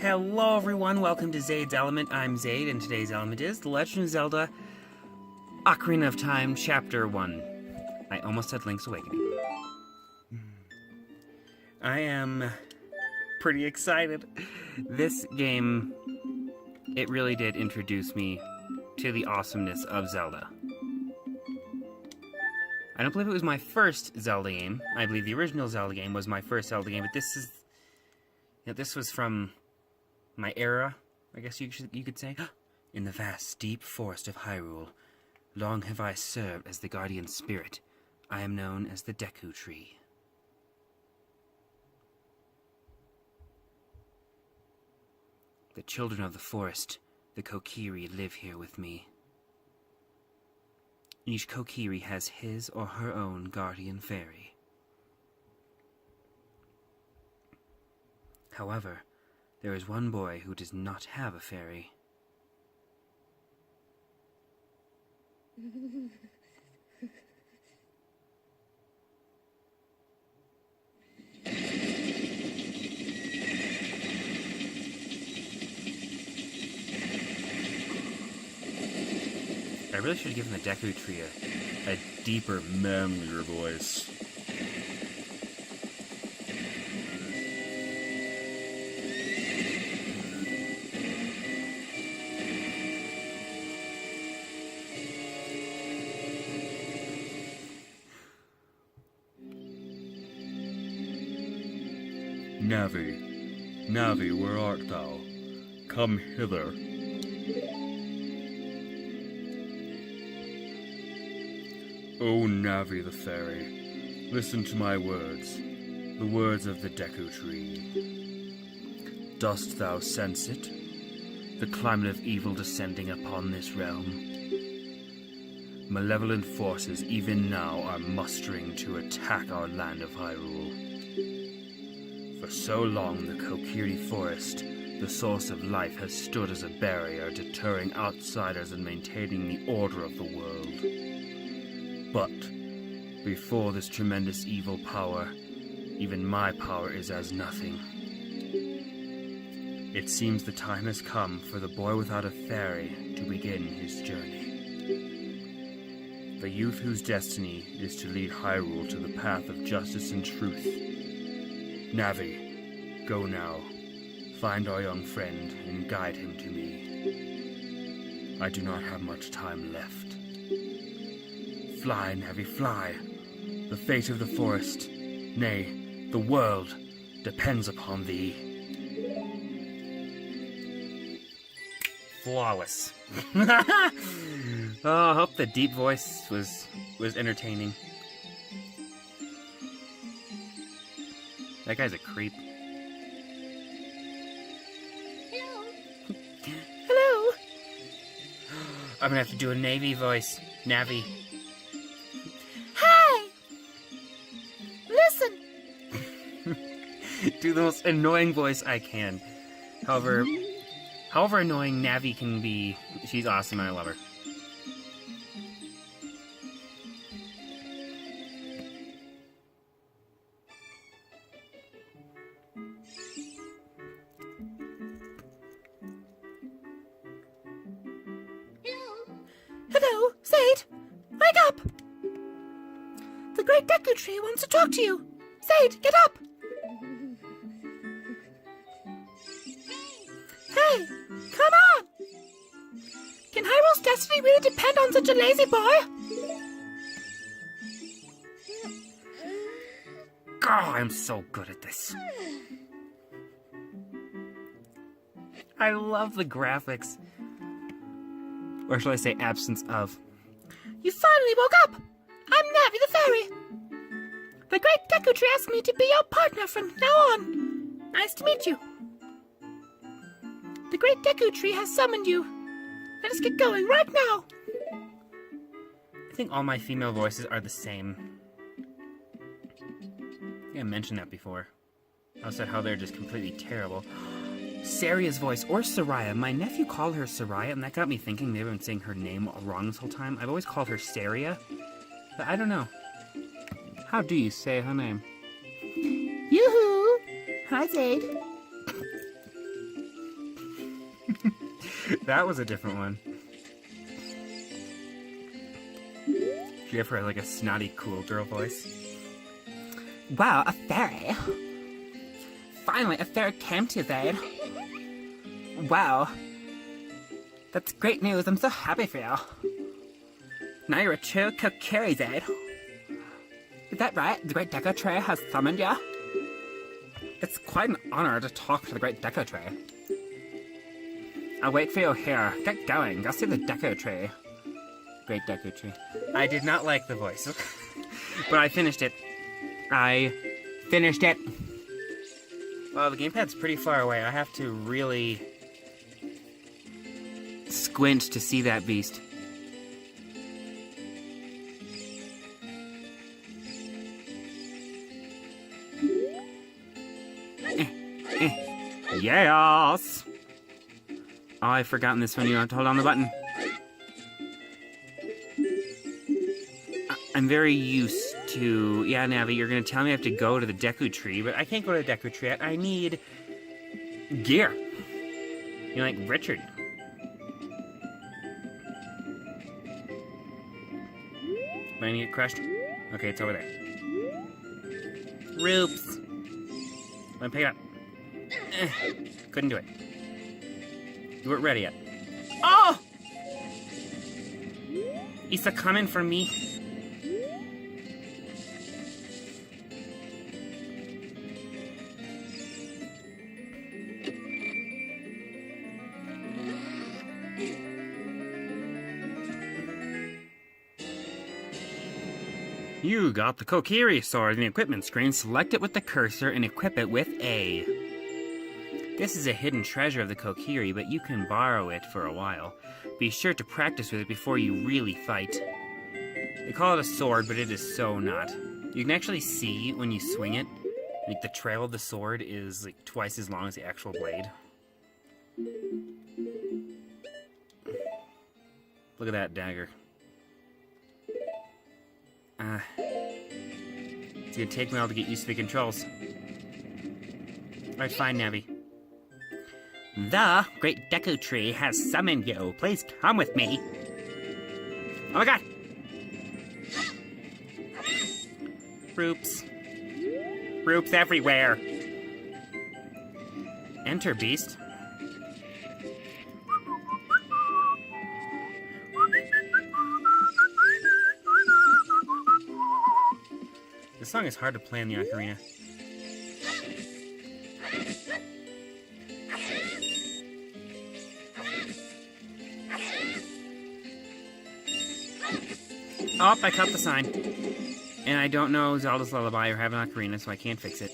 Hello everyone, welcome to Zade's Element. I'm Zade, and today's element is The Legend of Zelda Ocarina of Time, Chapter 1. I almost said Link's Awakening. I am pretty excited. This game, it really did introduce me to the awesomeness of Zelda. I don't believe it was my first Zelda game. I believe the original Zelda game was my first Zelda game, but this was from my era, I guess you could say. In the vast, deep forest of Hyrule, long have I served as the guardian spirit. I am known as the Deku Tree. The children of the forest, the Kokiri, live here with me. Each Kokiri has his or her own guardian fairy. However, there is one boy who does not have a fairy. I really should have given the Deku Tree a deeper, manlier voice. Navi, where art thou? Come hither. O Navi the fairy, listen to my words, the words of the Deku Tree. Dost thou sense it? The climate of evil descending upon this realm? Malevolent forces even now are mustering to attack our land of Hyrule. For so long, the Kokiri Forest, the source of life, has stood as a barrier deterring outsiders and maintaining the order of the world. But before this tremendous evil power, even my power is as nothing. It seems the time has come for the boy without a fairy to begin his journey. The youth whose destiny is to lead Hyrule to the path of justice and truth. Navi, go now. Find our young friend and guide him to me. I do not have much time left. Fly, Navi, fly. The fate of the forest, nay, the world, depends upon thee. Flawless. Oh, I hope the deep voice was entertaining. That guy's a creep. Hello. Hello. I'm gonna have to do a Navy voice. Navi. Hi. Listen. Do the most annoying voice I can. However annoying Navi can be, she's awesome and I love her. Hello, Zade. Wake up. The great Deku Tree wants to talk to you. Zade, get up. Hey, come on. Can Hyrule's destiny really depend on such a lazy boy? God, I'm so good at this. I love the graphics. Or shall I say absence of. You finally woke up. I'm Navi the fairy. The great Deku Tree asked me to be your partner from now on. Nice to meet you. The great Deku Tree has summoned you. Let us get going right now. I think all my female voices are the same. I think I mentioned that before. I said how they're just completely terrible. Saria's voice, or Saraya. My nephew called her Saraya, and that got me thinking maybe I'm saying her name wrong this whole time. I've always called her Saria, but I don't know. How do you say her name? Yoo-hoo! Hi, Zade. That was a different one. She gave her like a snotty, cool girl voice. Wow, a fairy. Finally, a fairy came to you, Zade. Wow. That's great news. I'm so happy for you. Now you're a true Kokiri, Zade. Is that right? The Great Deku Tree has summoned you? It's quite an honor to talk to the Great Deku Tree. I'll wait for you here. Get going. Go see the Deku Tree. Great Deku Tree. I did not like the voice, but I finished it. I finished it. Well, the gamepad's pretty far away. I have to really squint to see that beast. Yes! Oh, I've forgotten this one. You have to hold on the button. I'm very used to... Yeah, Navi, you're going to tell me I have to go to the Deku Tree, but I can't go to the Deku Tree yet. I need gear. You know, like Richard. Am I going to get crushed? Okay, it's over there. Roops. Let me pick it up. Couldn't do it. You weren't ready yet. Oh! He's coming for me. You got the Kokiri sword in the equipment screen. Select it with the cursor and equip it with A. This is a hidden treasure of the Kokiri, but you can borrow it for a while. Be sure to practice with it before you really fight. They call it a sword, but it is so not. You can actually see when you swing it, like the trail of the sword is like twice as long as the actual blade. Look at that dagger. It's gonna take me a while to get used to the controls. Alright, fine, Navi. The Great Deku Tree has summoned you. Please come with me. Oh my god! Roops. Roops everywhere. Enter, beast. This song is hard to play in the Ocarina. Oh, I cut the sign. And I don't know Zelda's Lullaby or have an Ocarina, so I can't fix it.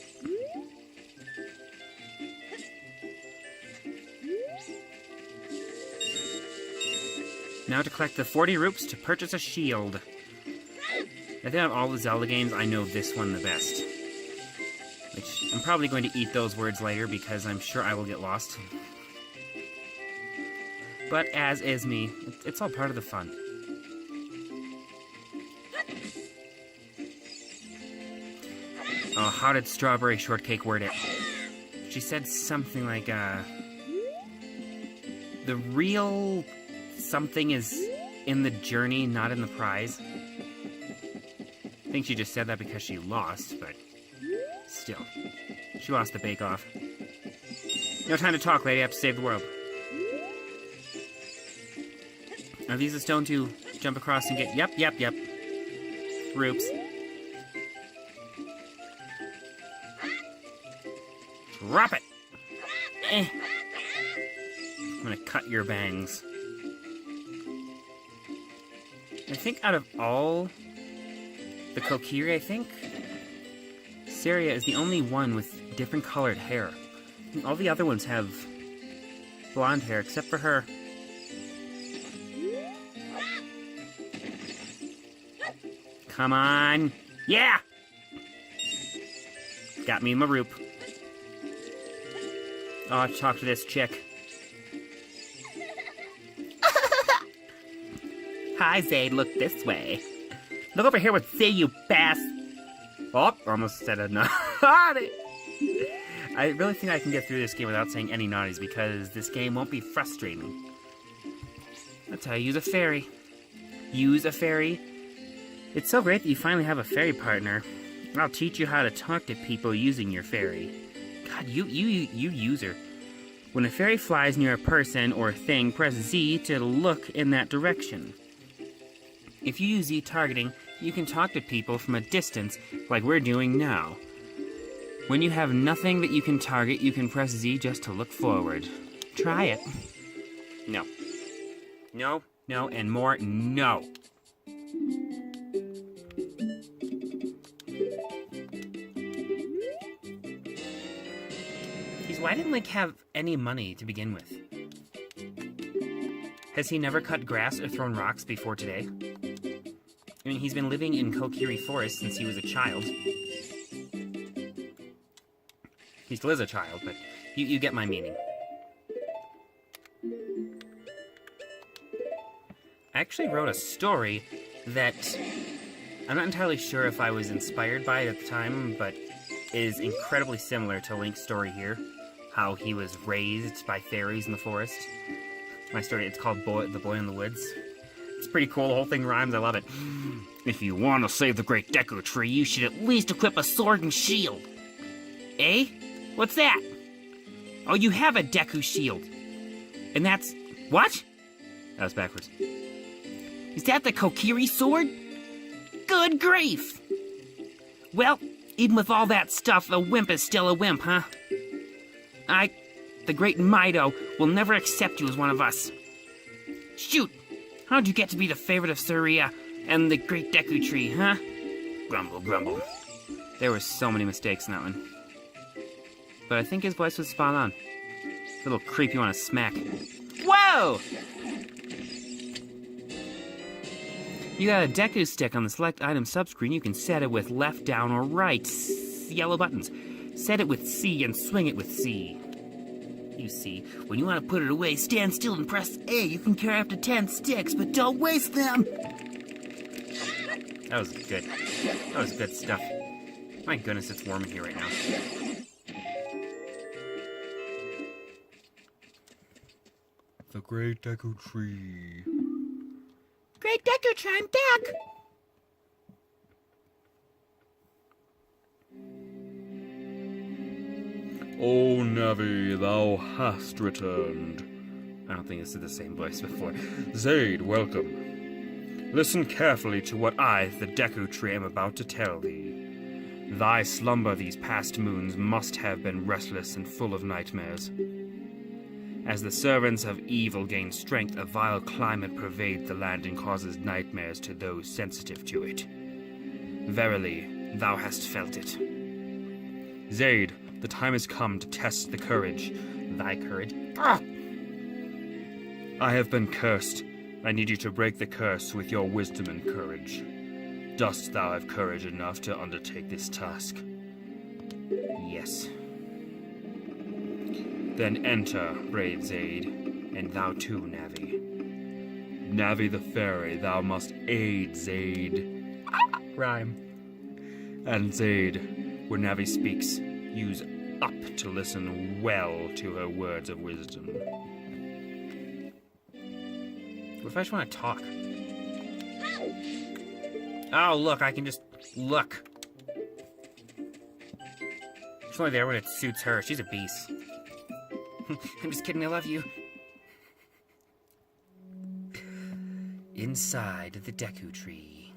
Now to collect the 40 roops to purchase a shield. I think out of all the Zelda games, I know this one the best. Which, I'm probably going to eat those words later because I'm sure I will get lost. But as is me, it's all part of the fun. Oh, how did Strawberry Shortcake word it? She said something like, the real something is in the journey, not in the prize. I think she just said that because she lost, but still. She lost the bake-off. No time to talk, lady. I have to save the world. Are these a stone to jump across and get... Yep. Roops. Drop it! I'm gonna cut your bangs. I think out of all the Kokiri, I think Saria is the only one with different colored hair. I think all the other ones have blonde hair, except for her. Come on! Yeah! Got me in my roop. Oh, I have to talk to this chick. Hi, Zade. Look this way. Look over here with Z, you bass. Oh, almost said a naughty. I really think I can get through this game without saying any naughties because this game won't be frustrating. That's how you use a fairy. Use a fairy. It's so great that you finally have a fairy partner. I'll teach you how to talk to people using your fairy. God, you user. When a fairy flies near a person or thing, press Z to look in that direction. If you use Z targeting, you can talk to people from a distance, like we're doing now. When you have nothing that you can target, you can press Z just to look forward. Try it. No. No, no, and more no. Why didn't Link have any money to begin with? Has he never cut grass or thrown rocks before today? I mean, he's been living in Kokiri Forest since he was a child. He still is a child, but you get my meaning. I actually wrote a story that I'm not entirely sure if I was inspired by it at the time, but is incredibly similar to Link's story here. How he was raised by fairies in the forest. My story, it's called The Boy in the Woods. It's pretty cool, the whole thing rhymes, I love it. If you want to save the great Deku Tree, you should at least equip a sword and shield. Eh? What's that? Oh, you have a Deku shield. And that's... What? That was backwards. Is that the Kokiri sword? Good grief! Well, even with all that stuff, a wimp is still a wimp, huh? The great Mido, will never accept you as one of us. Shoot! How'd you get to be the favorite of Surya and the great Deku Tree, huh? Grumble, grumble. There were so many mistakes in that one. But I think his voice was spot on. Little creep you want to smack. Whoa! You got a Deku stick on the select item subscreen. You can set it with left, down, or right. Yellow buttons. Set it with C and swing it with C. You see, when you want to put it away, stand still and press A. You can carry up to 10 sticks, but don't waste them! That was good. That was good stuff. My goodness, it's warm in here right now. The great Deku Tree. Great Deku Tree, I'm back! O Navi, thou hast returned. I don't think this is the same voice before. Zade, welcome. Listen carefully to what I, the Deku Tree, am about to tell thee. Thy slumber these past moons must have been restless and full of nightmares. As the servants of evil gain strength, a vile climate pervades the land and causes nightmares to those sensitive to it. Verily, thou hast felt it. Zade, the time has come to test the courage. Thy courage? Ah! I have been cursed. I need you to break the curse with your wisdom and courage. Dost thou have courage enough to undertake this task? Yes. Then enter, brave Zade, and thou too, Navi. Navi the fairy, thou must aid Zade. Rhyme. And Zade, when Navi speaks, use up to listen well to her words of wisdom. What if I just want to talk? Oh, look, I can just look. She's only there when it suits her. She's a beast. I'm just kidding, I love you. Inside the Deku Tree.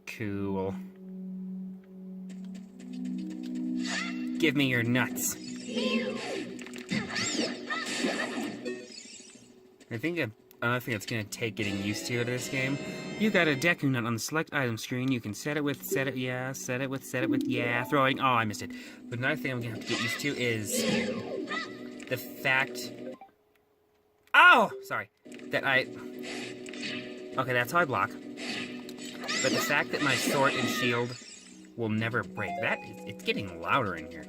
Cool. Give me your nuts. I think another thing that's gonna take getting used to this game. You got a Deku nut on the select item screen. You can set it with, yeah, throwing. Oh, I missed it. But another thing I'm gonna have to get used to is the fact. Oh, sorry. Okay, that's how I block. But the fact that my sword and shield will never break. It's getting louder in here.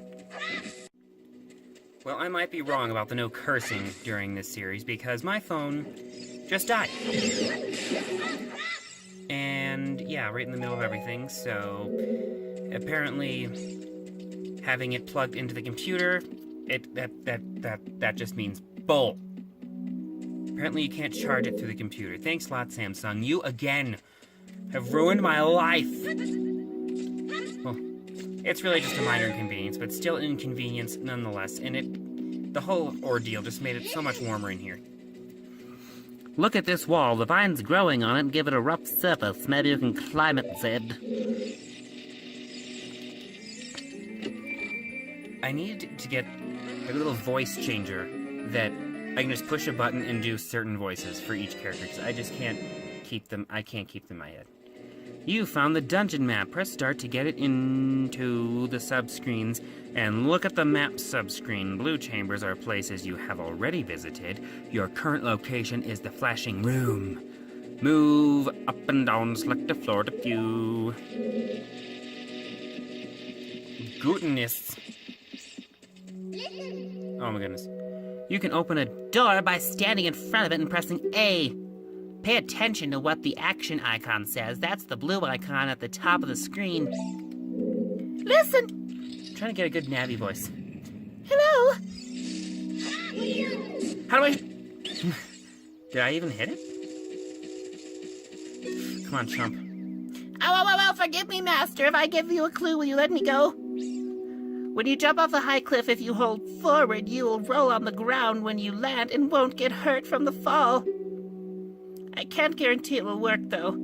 Well, I might be wrong about the no cursing during this series because my phone just died. And yeah, right in the middle of everything, so apparently having it plugged into the computer, that just means bull. Apparently you can't charge it through the computer. Thanks a lot, Samsung. You, again, have ruined my life. Well, it's really just a minor inconvenience, but still an inconvenience nonetheless. And the whole ordeal just made it so much warmer in here. Look at this wall. The vine's growing on it. Give it a rough surface. Maybe you can climb it, Zed. I need to get a little voice changer that I can just push a button and do certain voices for each character, because I just can't keep them. I can't keep them in my head. You found the dungeon map. Press start to get it into the subscreens, and look at the map subscreen. Blue chambers are places you have already visited. Your current location is the flashing room. Move up and down, select the floor to view. Goodness. Oh my goodness. You can open a door by standing in front of it and pressing A. Pay attention to what the action icon says. That's the blue icon at the top of the screen. Listen! I'm trying to get a good Navi voice. Hello? How do I... Did I even hit it? Come on, chump. Oh, forgive me, Master. If I give you a clue, will you let me go? When you jump off a high cliff, if you hold forward, you will roll on the ground when you land and won't get hurt from the fall. I can't guarantee it will work, though.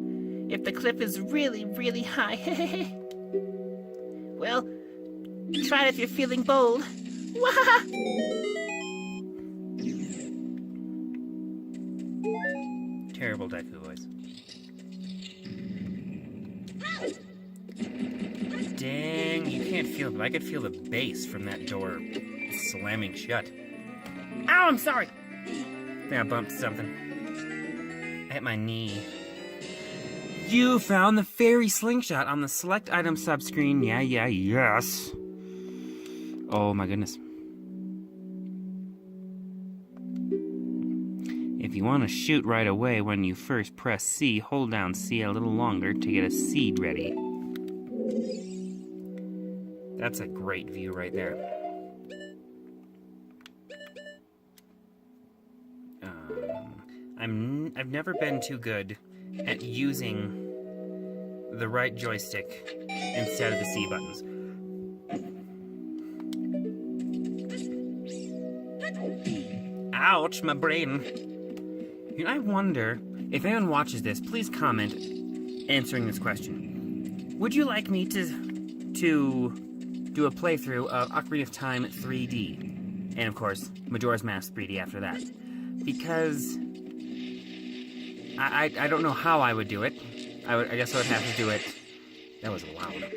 If the cliff is really, really high. Well, try it if you're feeling bold. Wah! Terrible Deku voice. Dang, you can't feel it, but I could feel the bass from that door slamming shut. Ow, I'm sorry! I think I bumped something. I hit my knee. You found the fairy slingshot on the select item subscreen. Yes. Oh my goodness. If you want to shoot right away, when you first press C, hold down C a little longer to get a seed ready. That's a great view right there. I've never been too good at using the right joystick instead of the C buttons. Ouch, my brain. You know, I wonder if anyone watches this, please comment answering this question. Would you like me to do a playthrough of Ocarina of Time 3D? And of course, Majora's Mask 3D after that. Because I don't know how I would do it. I guess I would have to do it. That was loud.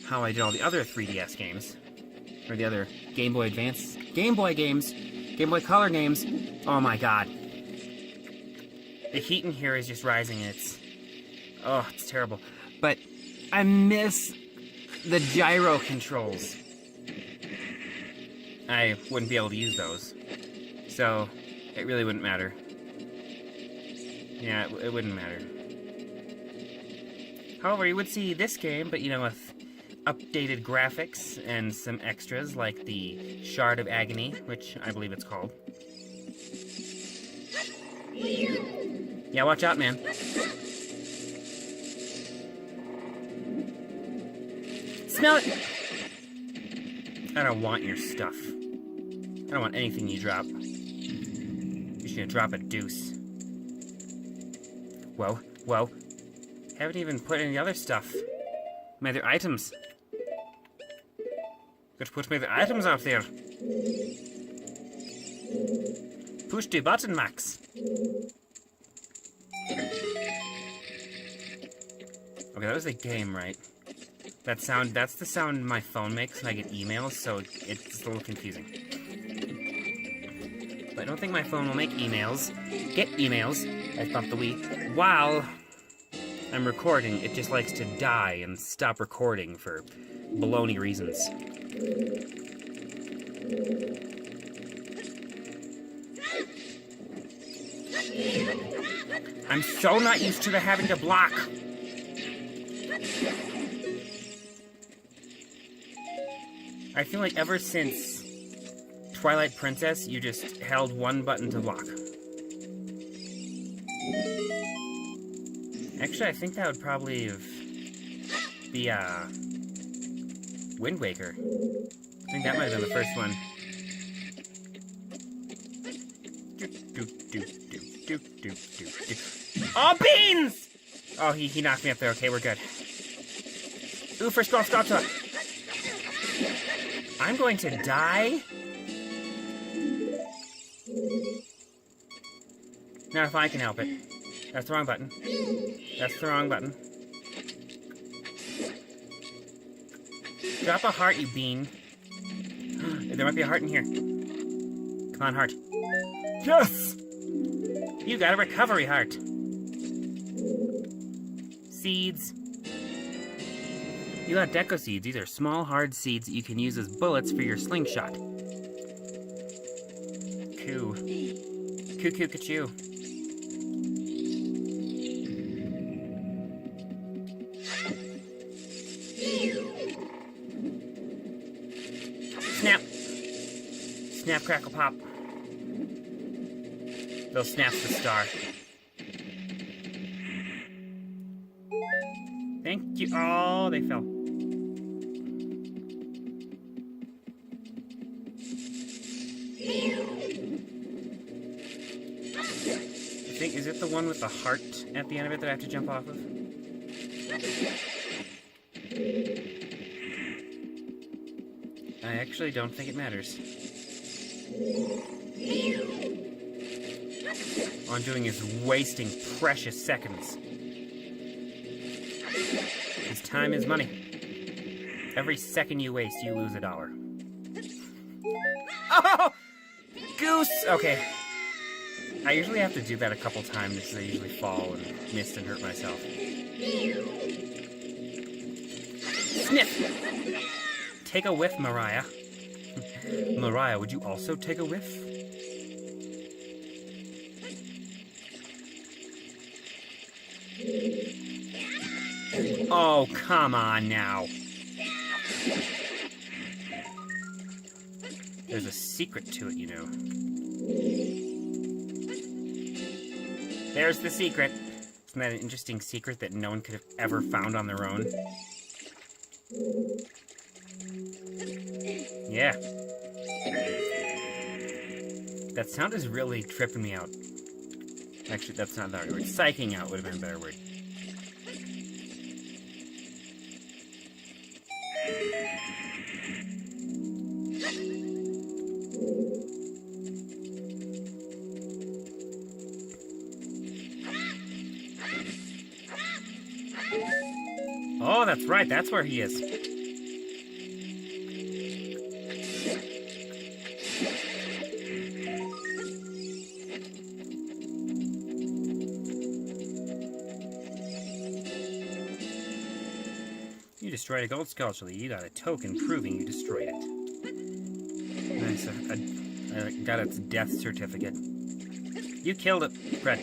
How I did all the other 3DS games. Or the other Game Boy Advance, Game Boy games, Game Boy Color games. Oh my god. The heat in here is just rising and it's terrible. But I miss the gyro controls. I wouldn't be able to use those. So, it really wouldn't matter. Yeah, it wouldn't matter. However, you would see this game, but with updated graphics and some extras like the Shard of Agony, which I believe it's called. Yeah, watch out, man. Smell it! I don't want your stuff. I don't want anything you drop. You're just gonna drop a deuce. Whoa. Haven't even put any other stuff. My other items. Got to put my other items out there. Push the button, Max. Okay, that was a game, right? That's the sound my phone makes when I get emails, so it's a little confusing. But I don't think my phone will get emails, I bumped the Wii, while I'm recording. It just likes to die and stop recording for baloney reasons. I'm so not used to having to block. I feel like ever since Twilight Princess, you just held one button to block. Actually, I think that would probably be Wind Waker. I think that might have been the first one. Oh, beans! Oh, he knocked me up there. Okay, we're good. Ooh, first goal, Sculpture. I'm going to die. Now, if I can help it. That's the wrong button. That's the wrong button. Drop a heart, you bean. There might be a heart in here. Come on, heart. Yes! You got a recovery heart. Seeds. You got Deku seeds. These are small, hard seeds that you can use as bullets for your slingshot. Coo. Coo, coo, ka-choo. Snap. Snap, crackle, pop. They'll snap the star. Thank you. Oh, they fell. I think, is it the one with the heart at the end of it that I have to jump off of? I actually don't think it matters. All I'm doing is wasting precious seconds. Because time is money. Every second you waste, you lose $1. Oh! Goose! Okay. I usually have to do that a couple times because I usually fall and miss and hurt myself. Sniff! Take a whiff, Mariah. Mariah, would you also take a whiff? Oh, come on now. There's a secret to it, you know. There's the secret. Isn't that an interesting secret that no one could have ever found on their own? Yeah. That sound is really tripping me out. Actually, that's not the right word. Psyching out would have been a better word. Oh, that's right. That's where he is. You destroyed a gold sculpture. You got a token proving you destroyed it. Nice. I got its death certificate. You killed it, Fred.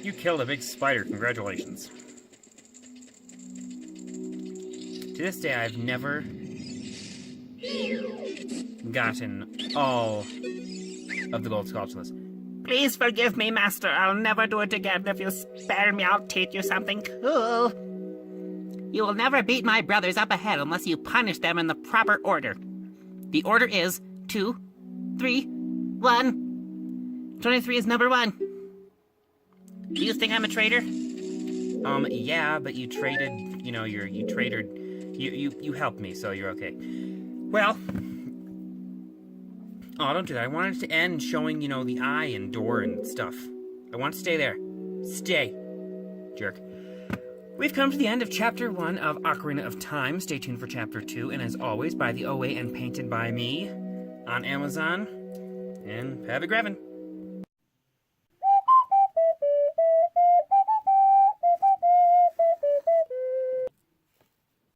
You killed a big spider. Congratulations. To this day, I've never gotten all of the gold sculptures. Please forgive me, Master. I'll never do it again. If you spare me, I'll teach you something cool. You will never beat my brothers up ahead unless you punish them in the proper order. The order is 2, 3, 1. 23 is number 1. Do you think I'm a traitor? Yeah, but you traded, you know, you helped me, so you're okay. Well, oh, don't do that. I wanted it to end showing, you know, the eye and door and stuff. I want to stay there. Stay. Jerk. We've come to the end of Chapter 1 of Ocarina of Time. Stay tuned for Chapter 2, and as always, by the OA and painted by me on Amazon. And have a grevin'.